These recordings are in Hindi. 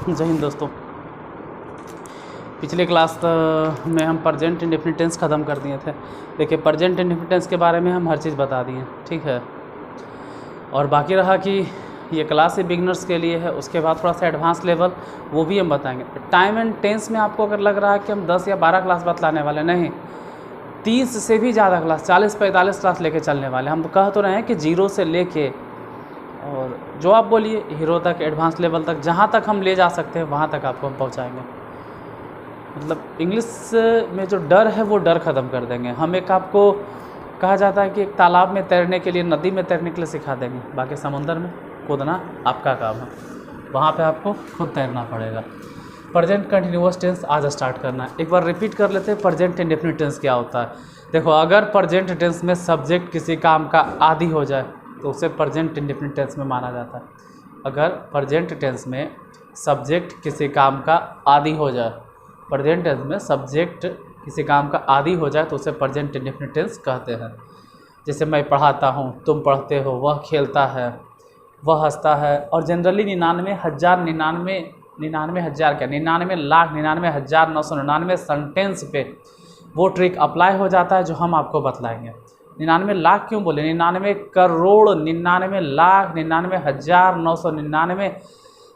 जय हिंद दोस्तों। पिछले क्लास में हम प्रेजेंट इंडेफिनिट टेंस ख़त्म कर दिए थे। देखिए प्रेजेंट इंडेफिनिट टेंस के बारे में हम हर चीज़ बता दिए, ठीक है। और बाकी रहा कि ये क्लास ही बिगनर्स के लिए है, उसके बाद थोड़ा सा एडवांस लेवल वो भी हम बताएंगे। टाइम एंड टेंस में आपको अगर लग रहा है कि हम 10 या 12 क्लास बतलाने वाले, नहीं, 30 से भी ज़्यादा क्लास, 40-45 क्लास लेके चलने वाले। हम कह तो रहे हैं कि जीरो से लेके और जो आप बोलिए हीरो तक, एडवांस लेवल तक, जहाँ तक हम ले जा सकते हैं वहाँ तक आपको हम पहुँचाएँगे। मतलब इंग्लिश में जो डर है वो डर ख़त्म कर देंगे हम। एक आपको कहा जाता है कि एक तालाब में तैरने के लिए, नदी में तैरने के लिए सिखा देंगे, बाकी समुंदर में कूदना आपका काम है, वहाँ पे आपको खुद तैरना पड़ेगा। प्रेजेंट कंटिन्यूअस टेंस आज स्टार्ट करना है। एक बार रिपीट कर लेते हैं प्रेजेंट इंडेफिनिट टेंस क्या होता है। देखो, अगर प्रेजेंट टेंस में सब्जेक्ट किसी काम का आदि हो जाए तो उसे प्रेजेंट इंडेफिनिट टेंस में माना जाता है। अगर प्रेजेंट टेंस में सब्जेक्ट किसी काम का आदि हो जाए, प्रेजेंट टेंस में सब्जेक्ट किसी काम का आदि हो जाए तो उसे प्रेजेंट इंडेफिनिट टेंस कहते हैं। जैसे मैं पढ़ाता हूँ, तुम पढ़ते हो, वह खेलता है, वह हंसता है। और जनरली 99,99,999 सेंटेंस पे वो ट्रिक अप्लाई हो जाता है जो हम आपको बतलाएंगे। 99 लाख क्यों बोले, 99 करोड़, 99 लाख, 99,999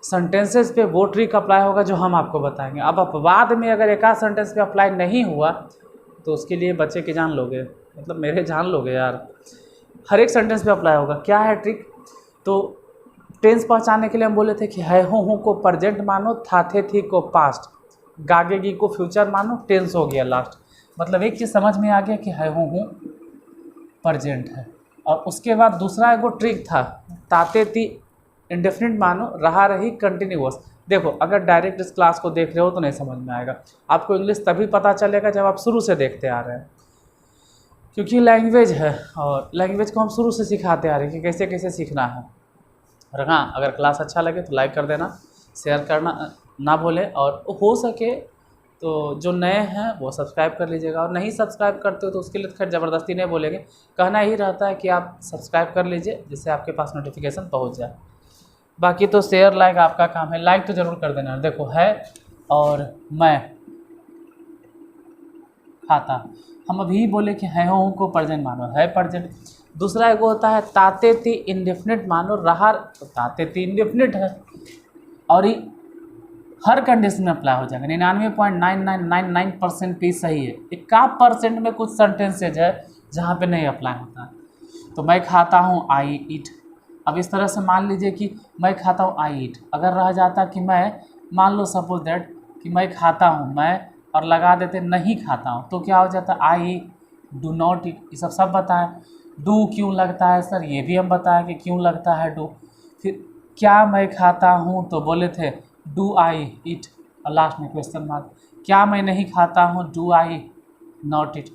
सेंटेंसेस पे वो ट्रिक अप्लाई होगा जो हम आपको बताएंगे। अब अपवाद में अगर एक आध सेंटेंस पे अप्लाई नहीं हुआ तो उसके लिए बच्चे की जान लोगे, मतलब मेरे जान लोगे यार। हर एक सेंटेंस पे अप्लाई होगा। क्या है ट्रिक? तो टेंस पहचानने के लिए हम बोले थे कि है हूँ को प्रेजेंट मानो, था थे थी को पास्ट, गागेगी को फ्यूचर मानो, टेंस हो गया लास्ट। मतलब एक चीज़ समझ में आ गया कि है हूँ प्रेजेंट है। और उसके बाद दूसरा एगो ट्रिक था, ताते ती इंडेफिनिट मानो, रहा रही कंटिन्यूअस। देखो, अगर डायरेक्ट इस क्लास को देख रहे हो तो नहीं समझ में आएगा आपको। इंग्लिश तभी पता चलेगा जब आप शुरू से देखते आ रहे हैं, क्योंकि लैंग्वेज है और लैंग्वेज को हम शुरू से सिखाते आ रहे हैं कि कैसे कैसे सीखना है। और हाँ, अगर क्लास अच्छा लगे तो लाइक कर देना, शेयर करना ना भूलें, और हो सके तो जो नए हैं वो सब्सक्राइब कर लीजिएगा। और नहीं सब्सक्राइब करते हो तो उसके लिए खैर ज़बरदस्ती नहीं बोलेंगे, कहना ही रहता है कि आप सब्सक्राइब कर लीजिए जिससे आपके पास नोटिफिकेशन पहुंच जाए। बाकी तो शेयर लाइक आपका काम है, लाइक तो ज़रूर कर देना। देखो, है और मैं खाता, हम अभी बोले कि है हूँ को प्रेजेंट मानो, है प्रेजेंट। दूसरा एक होता है ताते ती इंडेफिनिट मानो, रहा, तो ताते ती इंडेफिनिट है और ये हर कंडीशन में अप्लाई हो जाएगा। 99.9999% भी सही है। 1% में कुछ सेंटेंसेज है जहाँ पे नहीं अप्लाई होता है। तो मैं खाता हूँ, आई ईट। अब इस तरह से मान लीजिए कि मैं खाता हूँ, आई ईट। अगर रह जाता कि मैं, मान लो सपोज दैट कि मैं खाता हूँ, मैं, और लगा देते नहीं खाता हूँ, तो क्या हो जाता, आई डू नॉट ईट। ये सब बताएं। डू क्यों लगता है सर, ये भी हम बताएं कि क्यों लगता है डू। फिर क्या मैं खाता हूँ, तो बोले थे डू आई ईट, और लास्ट में क्वेश्चन मार्क। क्या मैं नहीं खाता हूँ, डू आई नॉट ईट।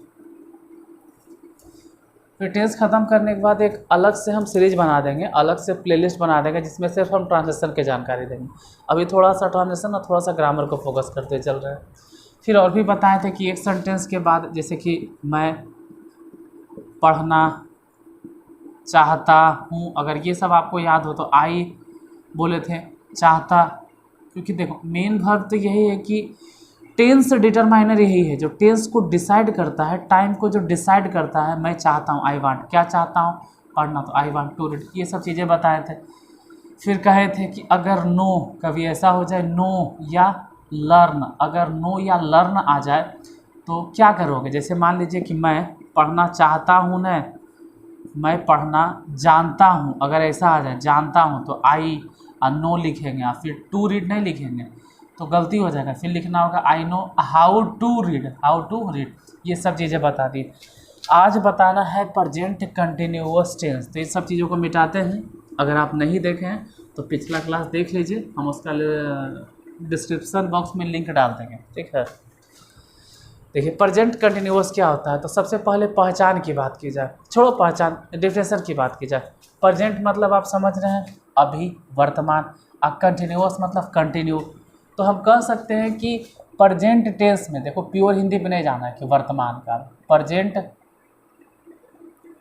फिर टेंस ख़त्म करने के बाद एक अलग से हम सीरीज बना देंगे, अलग से प्लेलिस्ट बना देंगे जिसमें सिर्फ हम ट्रांसलेशन की जानकारी देंगे। अभी थोड़ा सा ट्रांसलेशन और थोड़ा सा ग्रामर को फोकस करते चल रहे हैं। फिर और भी बताए थे कि एक सेंटेंस के बाद, जैसे कि मैं पढ़ना चाहता हूँ, अगर ये सब आपको याद हो तो आई बोले थे चाहता, क्योंकि देखो मेन वर्ब तो यही है कि टेंस डिटरमाइनर यही है जो टेंस को डिसाइड करता है, टाइम को जो डिसाइड करता है। मैं चाहता हूँ, आई वांट, क्या चाहता हूँ, पढ़ना, तो आई वांट टू रीड। ये सब चीज़ें बताए थे। फिर कहे थे कि अगर नो, कभी ऐसा हो जाए नो या लर्न, अगर नो या लर्न आ जाए तो क्या करोगे। जैसे मान लीजिए कि मैं पढ़ना चाहता हूँ न, मैं पढ़ना जानता हूँ, अगर ऐसा आ जाए जानता हूँ तो आई और नो लिखेंगे, और फिर टू रीड नहीं लिखेंगे तो गलती हो जाएगा। फिर लिखना होगा I know how to read, how to read. ये सब चीज़ें बता दी। आज बताना है प्रेजेंट कंटिन्यूअस टेंस। तो ये सब चीज़ों को मिटाते हैं। अगर आप नहीं देखे हैं तो पिछला क्लास देख लीजिए, हम उसका डिस्क्रिप्शन बॉक्स में लिंक डाल देंगे, ठीक है। देखिए प्रेजेंट कंटिन्यूअस क्या होता है, तो सबसे पहले पहचान की बात की जाए, छोड़ो पहचान, डेफिनेशन की बात की जाए। प्रेजेंट मतलब आप समझ रहे हैं अभी, वर्तमान, और कंटिन्यूअस मतलब कंटिन्यू। तो हम कह सकते हैं कि प्रेजेंट टेंस में, देखो प्योर हिंदी में नहीं जाना है कि वर्तमान काल, प्रेजेंट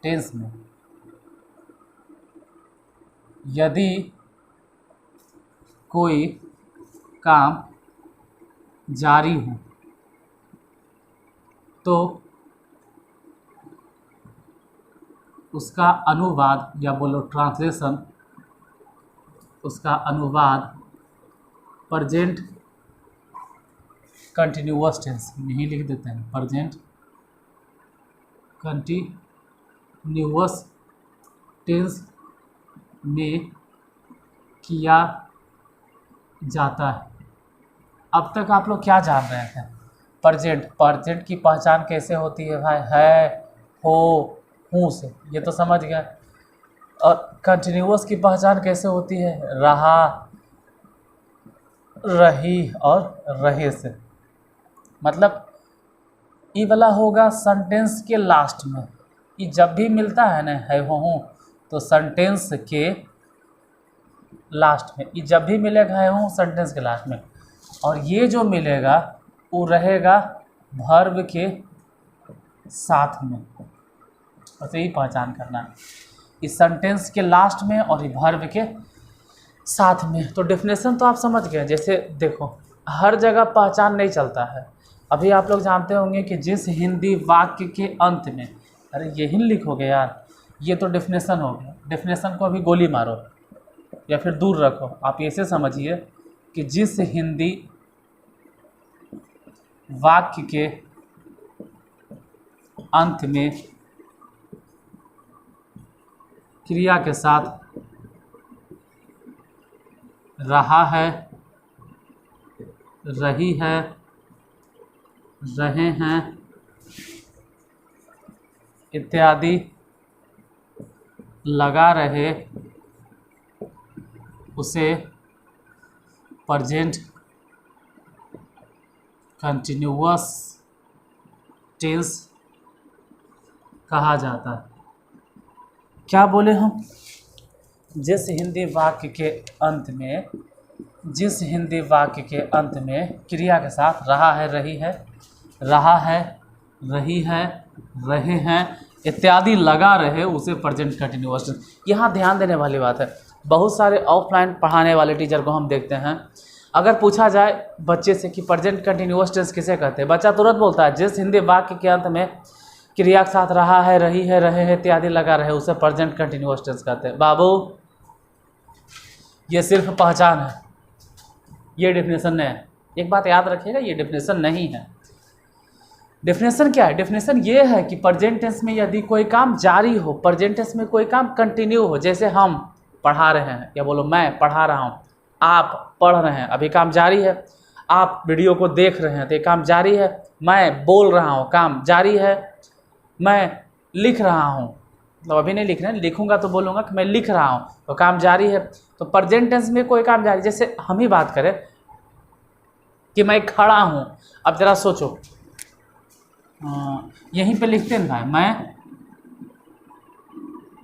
टेंस में यदि कोई काम जारी हो तो उसका अनुवाद या बोलो ट्रांसलेशन, उसका अनुवाद प्रेजेंट कंटिन्यूअस टेंस में ही लिख देते हैं। प्रेजेंट कंटिन्यूअस टेंस में किया जाता है। अब तक आप लोग क्या जान रहे थे? प्रेजेंट की पहचान कैसे होती है भाई? है, हो, हूँ से, ये तो समझ गया। और कंटिन्यूअस की पहचान कैसे होती है? रहा, रही और रहे से। मतलब ये वाला होगा सेंटेंस के लास्ट में। ये जब भी मिलता है ना है, हो, हूँ, तो सेंटेंस के लास्ट में। ये जब भी मिलेगा है, हूँ, सेंटेंस के लास्ट में। और ये जो मिलेगा वो रहेगा वर्ब के साथ में। बस यही पहचान करना है, इस सेंटेंस के लास्ट में और ये वर्ब के साथ में। तो डेफिनेशन तो आप समझ गए। जैसे देखो, हर जगह पहचान नहीं चलता है। अभी आप लोग जानते होंगे कि जिस हिंदी वाक्य के अंत में, अरे यही लिखोगे यार, ये तो डेफिनेशन हो गया। डेफिनेशन को अभी गोली मारो या फिर दूर रखो। आप ऐसे समझिए कि जिस हिंदी वाक्य के अंत में क्रिया के साथ रहा है, रही है, रहे हैं इत्यादि लगा रहे, उसे प्रेजेंट कंटिन्यूअस टेंस कहा जाता है। क्या बोले हम? जिस हिंदी वाक्य के अंत में, जिस हिंदी वाक्य के अंत में क्रिया के साथ रहा है, रही है, रहा है, रही है, रहे हैं इत्यादि लगा रहे, उसे प्रेजेंट कंटिन्यूअस टेंस। यहाँ ध्यान देने वाली बात है। बहुत सारे ऑफलाइन पढ़ाने वाले टीचर को हम देखते हैं, अगर पूछा जाए बच्चे से कि प्रेजेंट कंटिन्यूअस टेंस किसे कहते हैं, बच्चा तुरंत बोलता है जिस हिंदी वाक्य के अंत में क्रिया के साथ रहा है, रही है, रहे हैं इत्यादि लगा रहे, उसे प्रेजेंट कंटिन्यूअस टेंस कहते हैं। बाबू, ये सिर्फ पहचान है, ये डेफिनेशन नहीं है। एक बात याद रखिएगा, ये डेफिनेशन नहीं है। डेफिनेशन क्या है? डेफिनेशन ये है कि प्रेजेंट टेंस में यदि कोई काम जारी हो, प्रेजेंट टेंस में कोई काम कंटिन्यू हो, जैसे हम पढ़ा रहे हैं, या बोलो मैं पढ़ा रहा हूँ, आप पढ़ रहे हैं, अभी काम जारी है। आप वीडियो को देख रहे हैं तो ये काम जारी है। मैं बोल रहा हूँ, काम जारी है। मैं लिख रहा हूँ, मतलब अभी नहीं लिख रहे हैं, लिखूंगा तो बोलूँगा कि मैं लिख रहा हूँ, तो काम जारी है। तो प्रेजेंट टेंस में कोई काम जारी, जैसे हम ही बात करें कि मैं खड़ा हूँ। अब ज़रा सोचो, यहीं पे लिखते हैं भाई, मैं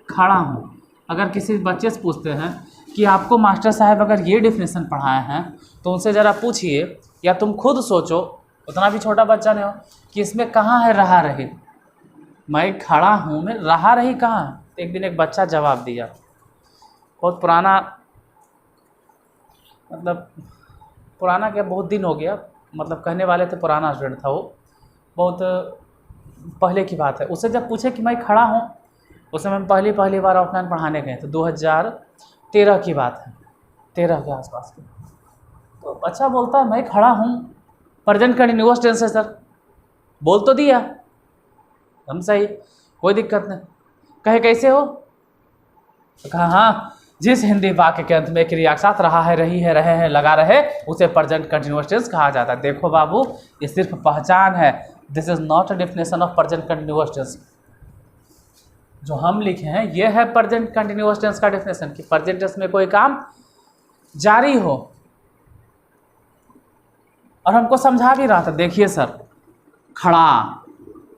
खड़ा हूँ। अगर किसी बच्चे से पूछते हैं कि आपको मास्टर साहब अगर ये डेफिनेशन पढ़ाए हैं, तो उनसे ज़रा पूछिए, या तुम खुद सोचो, उतना भी छोटा बच्चा नहीं हो, कि इसमें कहाँ है रहा रही। मैं खड़ा हूँ में रहा रही कहाँ है? तो एक दिन एक बच्चा जवाब दिया, बहुत पुराना, मतलब पुराना क्या, बहुत दिन हो गया, मतलब कहने वाले थे पुराना स्टूडेंट था वो, बहुत पहले की बात है। उससे जब पूछे कि मैं खड़ा हूँ, उस समय हम पहली बार ऑफलाइन पढ़ाने गए थे, 2013 की बात है, 13 के आसपास की। तो बच्चा बोलता है मैं खड़ा हूँ, प्रेजेंट कंटिन्यूअस टेंस है सर। बोल तो दिया हम, सही, कोई दिक्कत नहीं। कहे कैसे हो? तो कहा हाँ, जिस हिंदी वाक्य के अंत में क्रिया के साथ रहा है, रही है, रहे हैं लगा रहे, उसे प्रेजेंट कंटिन्यूअस टेंस कहा जाता है। देखो बाबू, ये सिर्फ पहचान है, this is not a definition of present continuous tense. जो हम लिखे हैं ये है प्रेजेंट कंटिन्यूअस टेंस का डेफिनेशन, कि प्रेजेंट टेंस में कोई काम जारी हो। और हमको समझा भी रहा था, देखिए सर, खड़ा,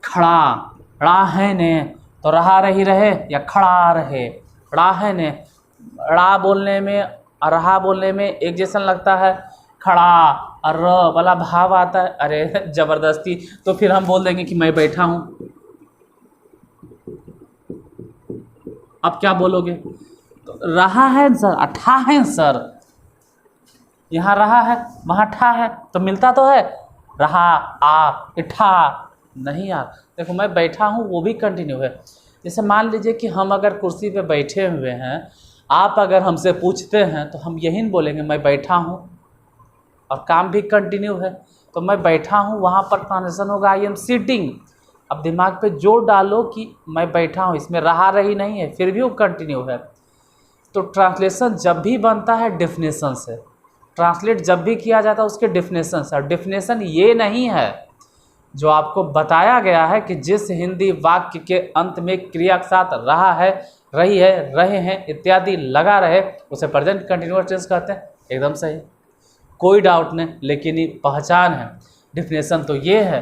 खड़ा, ड़ा है ने, तो रहा रही रहे या खड़ा रहे। ड़ा है ने, ड़ा बोलने में और रहा बोलने में एक जैसा लगता है, खड़ा और र वाला भाव आता है, अरे जबरदस्ती, तो फिर हम बोल देंगे कि मैं बैठा हूँ। अब क्या बोलोगे? तो रहा है सर, अठा है सर, यहाँ रहा है वहाँ ठा है, तो मिलता तो है, रहा आ इठा नहीं यार। देखो मैं बैठा हूँ वो भी कंटिन्यू है। जैसे मान लीजिए कि हम अगर कुर्सी पे बैठे हुए हैं, आप अगर हमसे पूछते हैं तो हम यही बोलेंगे मैं बैठा हूँ, और काम भी कंटिन्यू है। तो मैं बैठा हूँ वहाँ पर ट्रांजेक्शन होगा आई एम सिटिंग। अब दिमाग पे जोर डालो कि मैं बैठा हूँ, इसमें रहा रही नहीं है, फिर भी वो कंटिन्यू है। तो ट्रांसलेशन जब भी बनता है डेफिनेशन से, ट्रांसलेट जब भी किया जाता है उसके डेफिनेशन से। और डेफिनेशन ये नहीं है जो आपको बताया गया है कि जिस हिंदी वाक्य के अंत में क्रिया के साथ रहा है, रही है, रहे हैं इत्यादि लगा रहे, उसे प्रेजेंट कंटिन्यूअस टेंस कहते हैं। एकदम सही, कोई डाउट नहीं। लेकिन ये पहचान है, डेफिनेशन तो ये है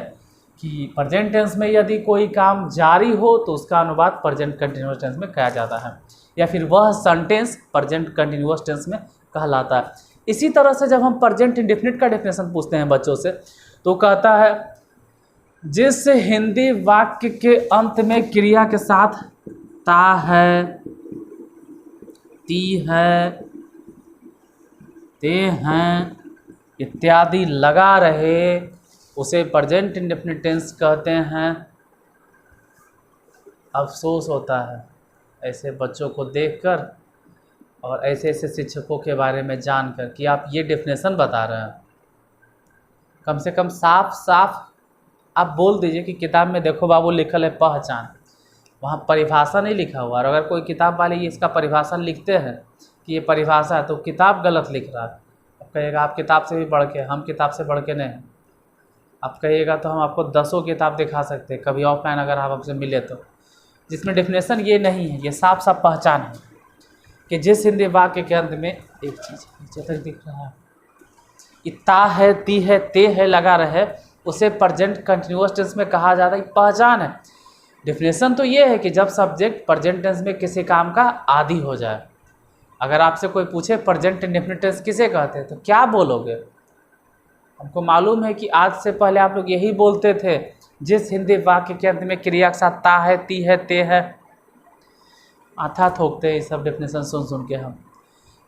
कि प्रेजेंट टेंस में यदि कोई काम जारी हो तो उसका अनुवाद प्रेजेंट कंटिन्यूअस टेंस में किया जाता है, या फिर वह सेंटेंस प्रेजेंट कंटिन्यूअस टेंस में कहलाता है। इसी तरह से जब हम प्रेजेंट इंडेफिनिट का डेफिनेशन पूछते हैं बच्चों से, तो कहता है जिस हिंदी वाक्य के अंत में क्रिया के साथ ता है, ती है, ते हैं इत्यादि लगा रहे, उसे प्रेजेंट इंडेफिनिट टेंस कहते हैं। अफसोस होता है ऐसे बच्चों को देखकर और ऐसे ऐसे शिक्षकों के बारे में जानकर कि आप ये डेफिनेशन बता रहे हैं। कम से कम साफ साफ आप बोल दीजिए कि किताब में देखो बाबू लिखल है पहचान, वहाँ परिभाषा नहीं लिखा हुआ। और अगर कोई किताब वाले ये इसका परिभाषा लिखते हैं कि ये परिभाषा है, तो किताब गलत लिख रहा है। आप कहिएगा आप किताब से भी बढ़ के, हम किताब से बढ़ के नहीं हैं। आप कहिएगा तो हम आपको 10 किताब दिखा सकते हैं कभी ऑफलाइन अगर आप हमसे मिले तो, जिसमें डेफिनेशन ये नहीं है, ये साफ साफ पहचान है कि जिस हिंदी वाक्य के अंत में एक चीज़ नीचे तक दिख रहा है, इता है, ती है, ते है लगा रहे, उसे प्रेजेंट कंटिन्यूअस टेंस में कहा जाता है। पहचान है। डेफिनेशन तो ये है कि जब सब्जेक्ट प्रेजेंट टेंस में किसी काम का आदि हो जाए। अगर आपसे कोई पूछे प्रेजेंट इंडेफिनिट टेंस किसे कहते हैं तो क्या बोलोगे? हमको मालूम है कि आज से पहले आप लोग यही बोलते थे, जिस हिंदी वाक्य के अंत में क्रिया के साथ ता है, ती है, ते है। आथा थोकते हैं ये सब डेफिनेशन सुन सुन के। हम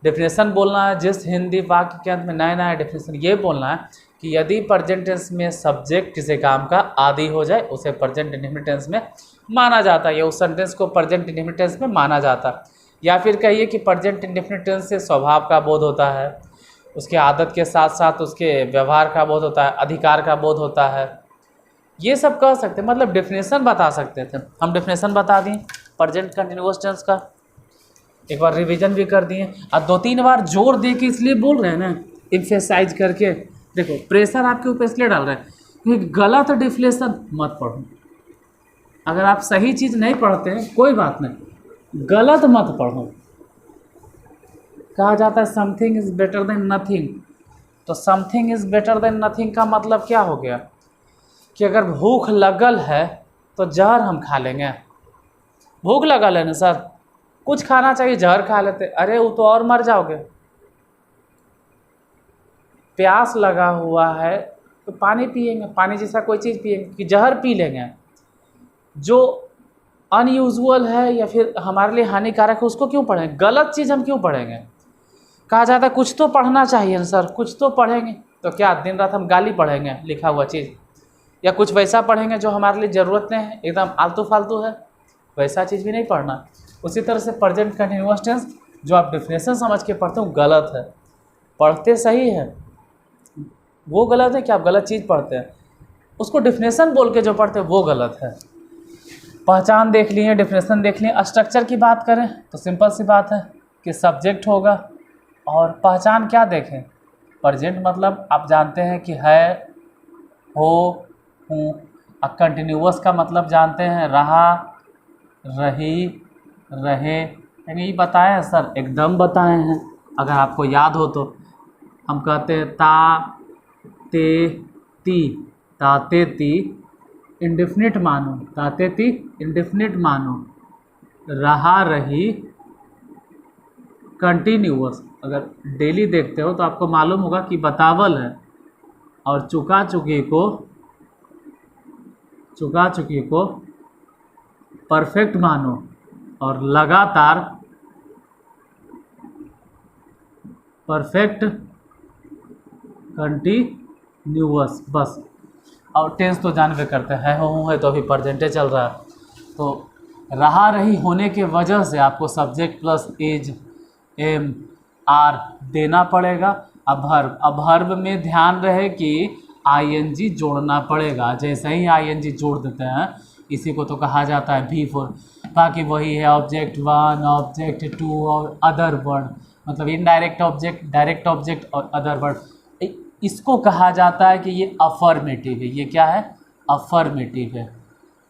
डेफिनेशन बोलना है जिस हिंदी वाक्य के अंत में, नया नया डेफिनेशन ये बोलना है कि यदि प्रेजेंट टेंस में सब्जेक्ट किसी काम का आदि हो जाए उसे प्रेजेंट इंडेफिनिट टेंस में माना जाता है, या उस सेंटेंस को प्रेजेंट इंडेफिनिट टेंस में माना जाता है। या फिर कहिए कि प्रेजेंट इंडेफिनिट टेंस से स्वभाव का बोध होता है, उसके आदत के साथ साथ उसके व्यवहार का बोध होता है, अधिकार का बोध होता है। ये सब कह सकते हैं, मतलब डेफिनेशन बता सकते थे। हम डेफिनेशन बता दिए प्रेजेंट कंटिन्यूअस टेंस का, एक बार रिवीजन भी कर दिए, और 2-3 बार जोर दे के इसलिए बोल रहे हैं ना, एम्फेसाइज करके। देखो प्रेशर आपके ऊपर इसलिए डाल रहे हैं क्योंकि गलत डेफिनेशन मत पढ़ो। अगर आप सही चीज़ नहीं पढ़ते हैं कोई बात नहीं, गलत मत पढ़ो। कहा जाता है something is better than nothing, तो something is better than nothing का मतलब क्या हो गया कि अगर भूख लगल है तो जहर हम खा लेंगे। भूख लगल है ना सर, कुछ खाना चाहिए, जहर खा लेते, अरे वो तो और मर जाओगे। प्यास लगा हुआ है तो पानी पिएंगे, पानी जैसा कोई चीज़ पिएंगे कि जहर पी लेंगे। जो अनयूजुअल है या फिर हमारे लिए हानिकारक है उसको क्यों पढ़ेंगे? गलत चीज़ हम क्यों पढ़ेंगे? कहा जाता है कुछ तो पढ़ना चाहिए ना सर, कुछ तो पढ़ेंगे। तो क्या दिन रात हम गाली पढ़ेंगे लिखा हुआ चीज़, या कुछ वैसा पढ़ेंगे जो हमारे लिए ज़रूरत नहीं है, एकदम आलतू फालतू है, वैसा चीज़ भी नहीं पढ़ना। उसी तरह से प्रेजेंट कंटिन्यूअस टेंस जो आप डेफिनेशन समझ के पढ़ते हो गलत है। पढ़ते सही है, वो गलत है कि आप गलत चीज़ पढ़ते हैं। उसको डेफिनेशन बोल के जो पढ़ते हैं वो गलत है। पहचान देख लिए, डेफिनेशन देख लिए। स्ट्रक्चर की बात करें तो सिंपल सी बात है कि सब्जेक्ट होगा, और पहचान क्या देखें? प्रेजेंट मतलब आप जानते हैं कि है, हो, हूँ। अब कंटिन्यूअस का मतलब जानते हैं रहा, रही, रहे। यानी ये बताए हैं सर, एकदम बताए हैं। अगर आपको याद हो तो हम कहते हैं ता, ते, ती, ताते ती इंडेफिनिट मानो, ताते ती इंडेफिनिट मानो, रहा, रही कंटिन्यूअस। अगर डेली देखते हो तो आपको मालूम होगा कि बतावल है, और चुका चुकी को परफेक्ट मानो, और लगातार परफेक्ट कंटिन्यूअस, बस। और टेंस तो जानवे करते हैं, है तो अभी प्रेजेंटे चल रहा है, तो रहा रही होने के वजह से आपको subject plus is am are देना पड़ेगा। अब वर्ब में ध्यान रहे कि आईएनजी जोड़ना पड़ेगा। जैसे ही आईएनजी जोड़ देते हैं, इसी को तो कहा जाता है V4। बाकी वही है ऑब्जेक्ट 1, ऑब्जेक्ट 2 और अदर वर्ड, मतलब इनडायरेक्ट ऑब्जेक्ट, डायरेक्ट ऑब्जेक्ट और अदर वर्ड। इसको कहा जाता है कि ये अफर्मेटिव है। ये क्या है? अफर्मेटिव है।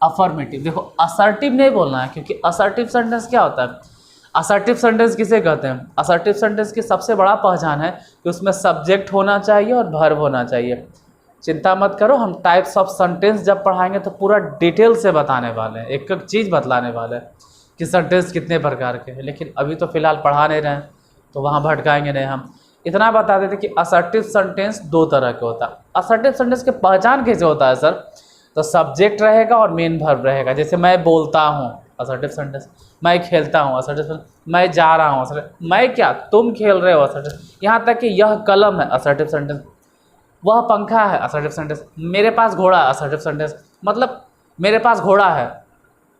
अफर्मेटिव, देखो असर्टिव नहीं बोलना है, क्योंकि असर्टिव सेंटेंस क्या होता है? असर्टिव सेंटेंस किसे कहते हैं? असर्टिव सेंटेंस की सबसे बड़ा पहचान है कि उसमें सब्जेक्ट होना चाहिए और वर्ब होना चाहिए। चिंता मत करो, हम टाइप्स ऑफ सेंटेंस जब पढ़ाएंगे तो पूरा डिटेल से बताने वाले हैं, एक एक चीज़ बतलाने वाले हैं कि सेंटेंस कितने प्रकार के हैं। लेकिन अभी तो फिलहाल पढ़ा नहीं रहे हैं, तो वहाँ भटकाएंगे नहीं। हम इतना बता देते कि असर्टिव सेंटेंस 2 तरह के होता है। असर्टिव सेंटेंस की पहचान कैसे होता है सर? तो सब्जेक्ट रहेगा और मेन वर्ब रहेगा। जैसे मैं बोलता हूँ, असर्टिव सेंटेंस। मैं खेलता हूँ, असर्टिव सेंटेंस। मैं जा रहा हूँ, असर्टिव। मैं क्या, तुम खेल रहे हो, असर्टिव। यहाँ तक कि यह कलम है, असर्टिव सेंटेंस। वह पंखा है, असर्टिव सेंटेंस। मेरे पास घोड़ा, असर्टिव सेंटेंस। मतलब मेरे पास घोड़ा है,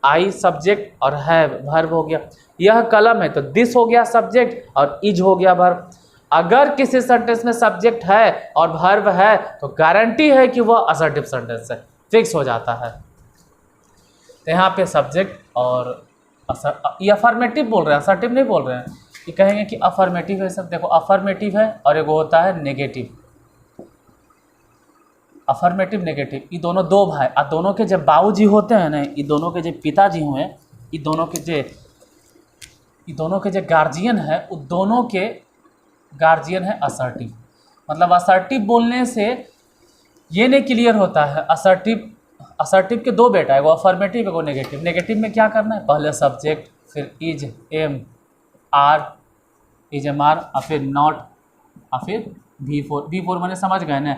आई सब्जेक्ट और है वर्ब हो गया। यह कलम है तो दिस हो गया सब्जेक्ट और इज हो गया वर्ब। अगर किसी सेंटेंस में सब्जेक्ट है और वर्ब है तो गारंटी है कि वह असर्टिव सेंटेंस है, फिक्स हो जाता है। तो यहाँ पे सब्जेक्ट और ये अफर्मेटिव बोल रहे हैं, असर्टिव नहीं बोल रहे हैं। ये कहेंगे कि अफर्मेटिव है सब। देखो अफर्मेटिव है और एक होता है नेगेटिव। अफर्मेटिव नेगेटिव, ये दोनों दो भाई, और दोनों के जब बाबूजी होते हैं ना, ये दोनों के जो पिताजी हुए, ये दोनों के जो गार्जियन है, वो दोनों के गार्जियन है असर्टिव। मतलब असर्टिव बोलने से ये नहीं क्लियर होता है, असर्टिव के 2 बेटा है, वो अफर्मेटिव है, वो नेगेटिव। नेगेटिव में क्या करना है? पहले सब्जेक्ट, फिर is am are, is am are, और फिर नॉट, और फिर V4 मैंने समझ गए ना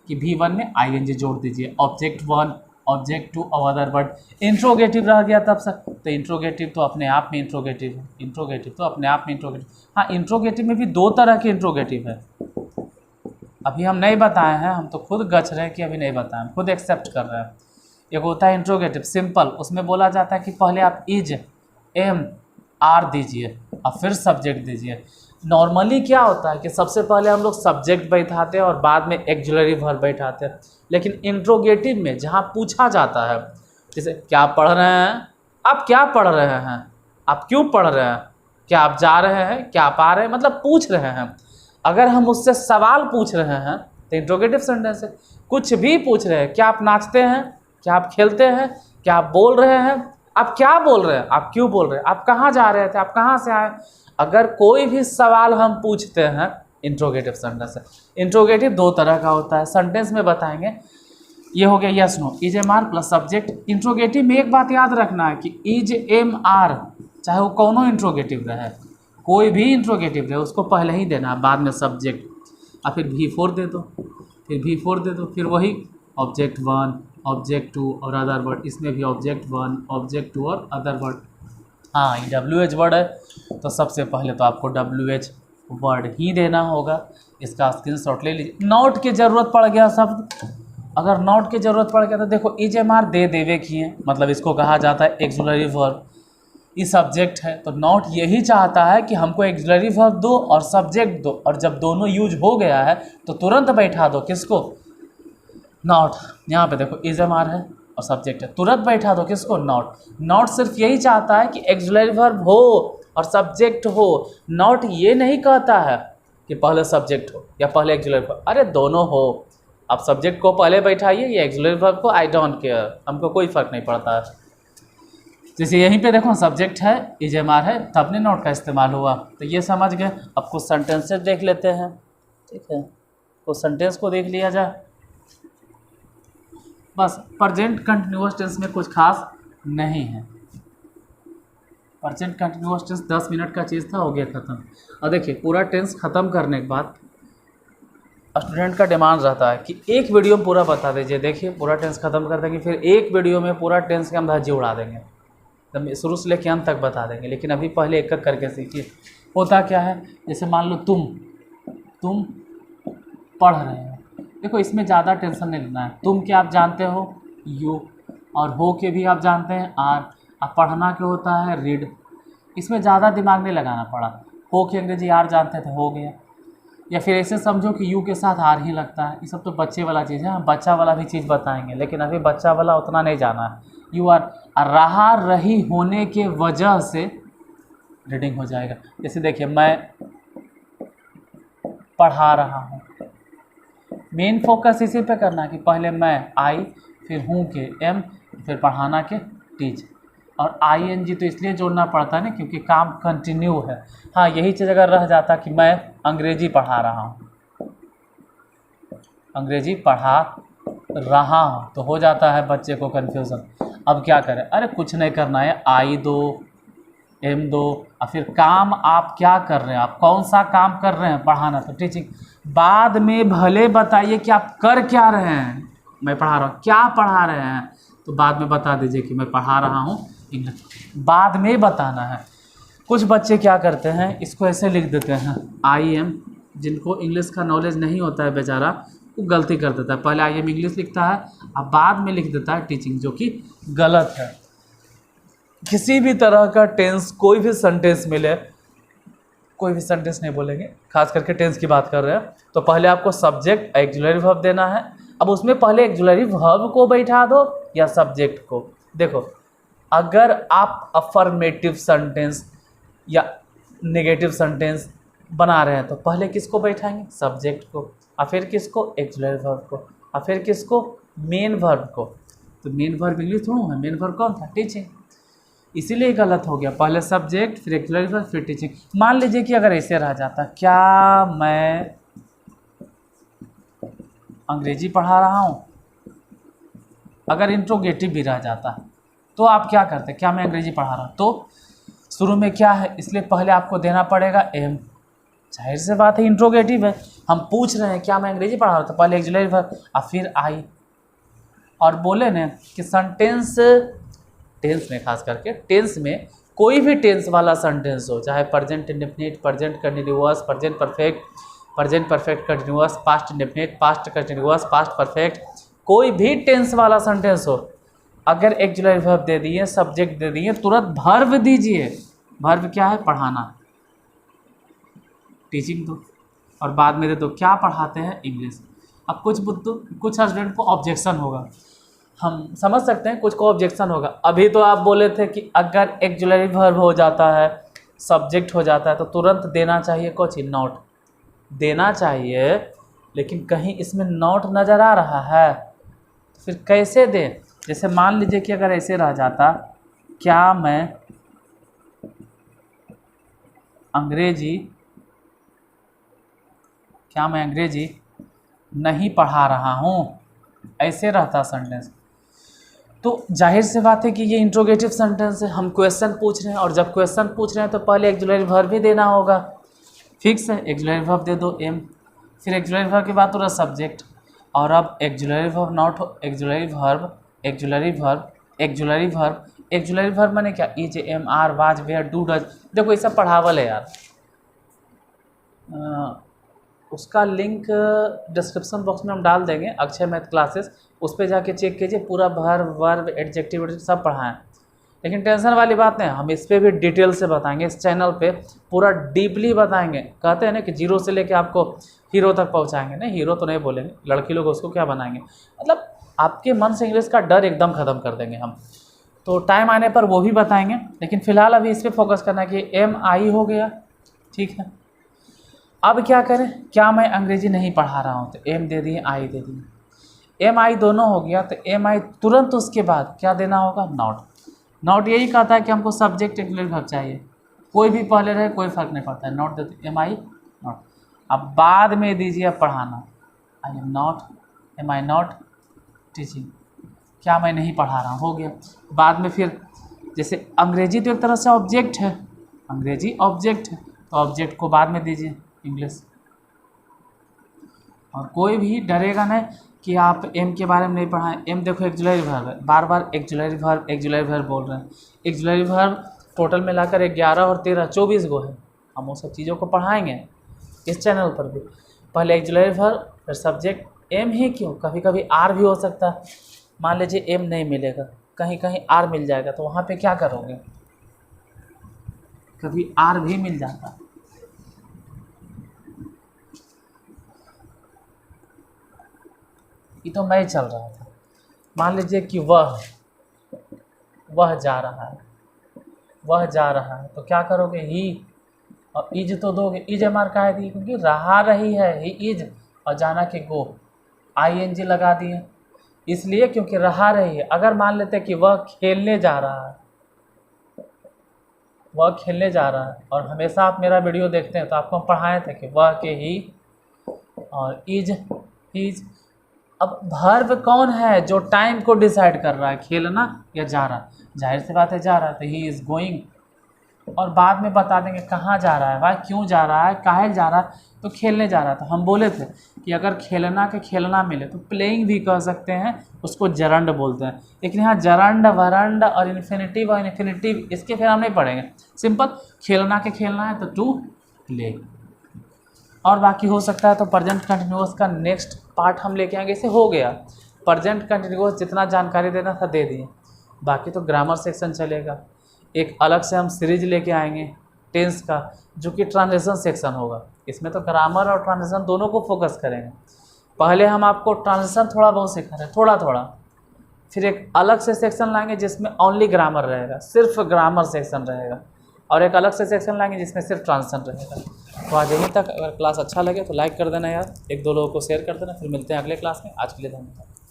कि V1 में आईएनजी जोड़ दीजिए। ऑब्जेक्ट 1, ऑब्जेक्ट 2 और अदर वर्ड। इंट्रोगेटिव रह गया तब तक, तो इंट्रोगेटिव तो अपने आप में इंट्रोगेटिव है। इंट्रोगेटिव तो अपने आप में इंट्रोगेटिव। हाँ, इंट्रोगेटिव में भी 2 तरह के इंट्रोगेटिव है। अभी हम नहीं बताए हैं, हम तो खुद गच रहे हैं कि अभी नहीं बताए, हम खुद एक्सेप्ट कर रहे हैं। एक होता है इंट्रोगेटिव सिंपल, उसमें बोला जाता है कि पहले आप इज एम आर दीजिए और फिर सब्जेक्ट दीजिए। नॉर्मली क्या होता है कि सबसे पहले हम लोग सब्जेक्ट बैठाते हैं और बाद में एक्जुलरी वर्ब बैठाते हैं। लेकिन इंट्रोगेटिव में जहाँ पूछा जाता है, जैसे क्या पढ़ रहे हैं, आप क्या पढ़ रहे हैं, आप क्यों पढ़ रहे हैं, क्या आप जा रहे हैं, क्या आप आ रहे हैं, मतलब पूछ रहे हैं। अगर हम उससे सवाल पूछ रहे हैं तो इंट्रोगेटिव सेंटेंस है। कुछ भी पूछ रहे हैं, क्या आप नाचते हैं, क्या आप खेलते हैं, क्या आप बोल रहे हैं, आप क्या बोल रहे हैं, आप क्यों बोल रहे हैं, आप कहाँ जा रहे थे, आप कहाँ से आए। अगर कोई भी सवाल हम पूछते हैं, इंट्रोगेटिव सेंटेंस है। इंट्रोगेटिव 2 तरह का होता है, सेंटेंस में बताएंगे। ये हो गया yes no, is am are plus subject. Interrogative में एक बात याद रखना है कि इज एम आर, चाहे वो कौनो इंट्रोगेटिव रहे, कोई भी इंट्रोगेटिव रहे, उसको पहले ही देना, बाद में सब्जेक्ट, और फिर V4 दे दो, फिर V4 दे दो, फिर वही ऑब्जेक्ट 1, ऑब्जेक्ट 2 और अदर वर्ड। इसमें भी ऑब्जेक्ट 1, ऑब्जेक्ट 2 और अदर वर्ड। हाँ, ये WH वर्ड है, तो सबसे पहले तो आपको WH वर्ड ही देना होगा। इसका स्क्रीनशॉट ले लीजिए। नोट की ज़रूरत पड़ गया शब्द, अगर नोट की ज़रूरत पड़ गया तो देखो इज एम आर दे देवे किए, मतलब इसको कहा जाता है एक्सुलरी वर्ब। ये सब्जेक्ट है, तो नोट यही चाहता है कि हमको एक्सुलरी वर्ब दो और सब्जेक्ट दो, और जब दोनों यूज हो गया है तो तुरंत बैठा दो किसको? नॉट। यहाँ पे देखो इज एम आर है और सब्जेक्ट है, तुरंत बैठा दो किसको? नॉट। नॉट सिर्फ यही चाहता है कि एक्सुलरी वर्ब हो और सब्जेक्ट हो। नॉट ये नहीं कहता है कि पहले सब्जेक्ट हो या पहले एक्सुलरी वर्ब, अरे दोनों हो। आप सब्जेक्ट को पहले बैठाइए या एक्सुलरी वर्ब को, आई डोंट केयर, हमको कोई फ़र्क नहीं पड़ता है। जैसे यहीं पे देखो सब्जेक्ट है, इज एम आर है, तब ने नॉट का इस्तेमाल हुआ, तो ये समझ गए। अब कुछ सेंटेंसेस देख लेते हैं, ठीक है, कुछ सेंटेंस को देख लिया जाए। बस प्रेजेंट कंटिन्यूअस टेंस में कुछ खास नहीं है। प्रेजेंट कंटिन्यूअस टेंस 10 मिनट का चीज़ था, हो गया ख़त्म। और देखिए पूरा टेंस ख़त्म करने के बाद स्टूडेंट का डिमांड रहता है कि एक वीडियो में पूरा बता दीजिए। देखिए पूरा टेंस ख़त्म कर देंगे, फिर एक वीडियो में पूरा टेंस के हम धज्जी उड़ा देंगे, तब शुरू से लेकर अंत तक बता देंगे। लेकिन अभी पहले एक एक करके सीखिए। होता क्या है, जैसे मान लो तुम पढ़ रहे हो, देखो इसमें ज़्यादा टेंशन नहीं लेना है। तुम के आप जानते हो यू, और हो के भी आप जानते हैं आर। अब पढ़ना क्या होता है रीड। इसमें ज़्यादा दिमाग नहीं लगाना पड़ा। हो के अंग्रेजी आर जानते थे, हो गया। या फिर ऐसे समझो कि यू के साथ आर ही लगता है। ये सब तो बच्चे वाला चीज़ है, हम बच्चा वाला भी चीज़ बताएंगे, लेकिन अभी बच्चा वाला उतना नहीं जाना है। यू आर रहा रही होने के वजह से रीडिंग हो जाएगा। जैसे देखिए मैं पढ़ा रहा हूँ, मेन फोकस इसी पे करना है कि पहले मैं आई, फिर हूँ के एम, फिर पढ़ाना के टीच। और ING तो इसलिए जोड़ना पड़ता है ना क्योंकि काम कंटिन्यू है। हाँ यही चीज़ अगर रह जाता कि मैं अंग्रेजी पढ़ा रहा हूँ, अंग्रेजी पढ़ा रहा हूँ, तो हो जाता है बच्चे को कन्फ्यूज़न। अब क्या करें, अरे कुछ नहीं करना है, आई दो, एम दो, और फिर काम आप क्या कर रहे हैं, आप कौन सा काम कर रहे हैं, पढ़ाना तो टीचिंग। बाद में भले बताइए कि आप कर क्या रहे हैं, मैं पढ़ा रहा हूँ, क्या पढ़ा रहे हैं, तो बाद में बता दीजिए कि मैं पढ़ा रहा हूँ इंग्लिश, बाद में बताना है। कुछ बच्चे क्या करते हैं, इसको ऐसे लिख देते हैं IM, जिनको इंग्लिश का नॉलेज नहीं होता है बेचारा, वो गलती कर देता है। पहले IM इंग्लिश लिखता है, अब बाद में लिख देता है टीचिंग, जो कि गलत है। किसी भी तरह का टेंस, कोई भी सेंटेंस मिले, कोई भी सेंटेंस नहीं बोलेंगे, खास करके टेंस की बात कर रहे हैं, तो पहले आपको सब्जेक्ट ऑक्सिलरी वर्ब देना है। अब उसमें पहले ऑक्सिलरी वर्ब को बैठा दो या सब्जेक्ट को। देखो अगर आप अफर्मेटिव सेंटेंस या नेगेटिव सेंटेंस बना रहे हैं तो पहले किसको बैठाएंगे, सब्जेक्ट को, और फिर किसको, ऑक्सिलरी वर्ब को, और फिर किसको, मेन वर्ब को। तो मेन वर्ब इंग्लिश थोड़ा है, मेन वर्ब कौन था, टीचिंग। इसीलिए गलत हो गया, पहले सब्जेक्ट फिर ऑक्सिलरी वर्ब फिर टीचिंग। मान लीजिए कि अगर ऐसे रह जाता, क्या मैं अंग्रेजी पढ़ा रहा हूँ, अगर इंट्रोगेटिव भी रह जाता तो आप क्या करते, क्या मैं अंग्रेजी पढ़ा रहा हूँ, तो शुरू में क्या है, इसलिए पहले आपको देना पड़ेगा एम। जाहिर से बात है इंट्रोगेटिव है, हम पूछ रहे हैं क्या मैं अंग्रेजी पढ़ा रहा हूँ, तो पहले ऑक्सिलरी वर्ब और फिर आई। और बोले ना कि सेंटेंस, टेंस में खास करके टेंस में कोई भी टेंस वाला सेंटेंस हो, चाहे present indefinite, present continuous, present perfect, present perfect continuous, past indefinite, past continuous, past perfect, कोई भी टेंस वाला सेंटेंस हो, अगर ऑक्सिलरी वर्ब दे दिए, सब्जेक्ट दे दिए, तुरंत वर्ब दीजिए। वर्ब क्या है, पढ़ाना, टीचिंग दो, और बाद में दे दो क्या पढ़ाते हैं, इंग्लिश। अब कुछ स्टूडेंट को ऑब्जेक्शन होगा, हम समझ सकते हैं, कुछ को ऑब्जेक्शन होगा। अभी तो आप बोले थे कि अगर ऑक्सिलरी वर्ब हो जाता है, सब्जेक्ट हो जाता है, तो तुरंत देना चाहिए कुछ नोट देना चाहिए, लेकिन कहीं इसमें नोट नज़र आ रहा है, फिर कैसे दें। जैसे मान लीजिए कि अगर ऐसे रह जाता, क्या मैं अंग्रेजी नहीं पढ़ा रहा हूँ, ऐसे रहता सेंटेंस, तो जाहिर से बात है कि ये इंट्रोगेटिव सेंटेंस है, हम क्वेश्चन पूछ रहे हैं, और जब क्वेश्चन पूछ रहे हैं तो पहले ऑक्सिलरी वर्ब भी देना होगा। फिक्स है, ऑक्सिलरी वर्ब दे दो एम, फिर ऑक्सिलरी वर्ब के बाद पूरा सब्जेक्ट, और अब auxiliary verb not auxiliary verb माने क्या, is, am, are, was, were, do, does. देखो ये सब पढ़ावल है यार, उसका लिंक डिस्क्रिप्शन बॉक्स में हम डाल देंगे, अक्षय मैथ क्लासेस, उस पर जाके चेक कीजिए, पूरा वर्ब एडजेक्टिव सब पढ़ाएं। लेकिन टेंशन वाली बात नहीं, हम इस पर भी डिटेल से बताएंगे, इस चैनल पे पूरा डीपली बताएंगे। कहते हैं ना कि जीरो से लेके आपको हीरो तक पहुंचाएंगे, नहीं हीरो तो नहीं बोलेंगे, लड़की लोग उसको क्या बनाएंगे, मतलब आपके मन से इंग्लिश का डर एकदम ख़त्म कर देंगे हम। तो टाइम आने पर वो भी बताएंगे, लेकिन फ़िलहाल अभी इस पर फोकस करना है कि MI हो गया, ठीक है। अब क्या करें, क्या मैं अंग्रेजी नहीं पढ़ा रहा हूँ, तो एम दे दिए, आई दे दिए, MI दोनों हो गया, तो MI तुरंत उसके बाद क्या देना होगा, नॉट यही कहता है कि हमको सब्जेक्ट ऑक्सिलरी वर्ब चाहिए, कोई भी पहले रहे कोई फ़र्क नहीं पड़ता है, नॉट देते MI नॉट। अब बाद में दीजिए पढ़ाना, MI नॉट टीचिंग, क्या मैं नहीं पढ़ा रहा हूँ, हो गया। बाद में फिर जैसे अंग्रेजी तो एक तरह से ऑब्जेक्ट है, अंग्रेजी ऑब्जेक्ट है, तो ऑब्जेक्ट को बाद में दीजिए इंग्लिश। और कोई भी डरेगा नहीं कि आप एम के बारे में नहीं पढ़ाएं, एम देखो ऑक्सिलरी वर्ब है, बार बार ऑक्सिलरी वर्ब बोल रहे हैं। ऑक्सिलरी वर्ब टोटल मिलाकर 11 और 13 24 गो है, हम वो सब चीज़ों को पढ़ाएंगे इस चैनल पर भी। पहले ऑक्सिलरी वर्ब, फिर सब्जेक्ट, एम ही क्यों, कभी कभी आर भी हो सकता है। मान लीजिए एम नहीं मिलेगा, कहीं कहीं आर मिल जाएगा, तो वहाँ पे क्या करोगे, कभी आर भी मिल जाता। ये तो मैं चल रहा था, मान लीजिए कि वह जा रहा है, वह जा रहा है, तो क्या करोगे, ही और इज तो दोगे, इज एम आर का है क्योंकि रहा रही है, ही इज, और जाना के गो, आई एन जी लगा दिए, इसलिए क्योंकि रहा रही है। अगर मान लेते कि वह खेलने जा रहा है, वह खेलने जा रहा है, और हमेशा आप मेरा वीडियो देखते हैं तो आपको हम पढ़ाए थे कि वह के ही और इज। अब वर्ब कौन है जो टाइम को डिसाइड कर रहा है, खेलना या जा रहा, जाहिर सी बात है जा रहा है, तो ही इज़ गोइंग, और बाद में बता देंगे कहाँ जा रहा है, वह क्यों जा रहा है, काहे जा रहा है, तो खेलने जा रहा है। तो हम बोले थे कि अगर खेलना के खेलना मिले तो प्लेइंग भी कह सकते हैं, उसको जरंड बोलते हैं। लेकिन यहाँ जरंड वरंड और इन्फिनिटिव इसके फिर हम नहीं पढ़ेंगे, सिंपल खेलना के खेलना है तो टू प्ले। और बाकी हो सकता है तो प्रेजेंट कंटिन्यूअस का नेक्स्ट पार्ट हम लेके आएंगे। इसे हो गया प्रेजेंट कंटिन्यूअस, जितना जानकारी देना था दे दिए, बाकी तो ग्रामर सेक्शन चलेगा। एक अलग से हम सीरीज लेके आएंगे टेंस का, जो कि ट्रांजिशन सेक्शन होगा। इसमें तो ग्रामर और ट्रांजिशन दोनों को फोकस करेंगे। पहले हम आपको ट्रांजिशन थोड़ा बहुत सिखा रहे हैं, थोड़ा थोड़ा, फिर एक अलग से सेक्शन लाएंगे जिसमें ओनली ग्रामर रहेगा, सिर्फ ग्रामर सेक्शन रहेगा, और एक अलग से सेक्शन लाएंगे जिसमें सिर्फ ट्रांजिशन रहेगा। तो आज यहीं तक। अगर क्लास अच्छा लगे तो लाइक कर देना यार, एक दो लोगों को शेयर कर देना। फिर मिलते हैं अगले क्लास में। आज के लिए धन्यवाद।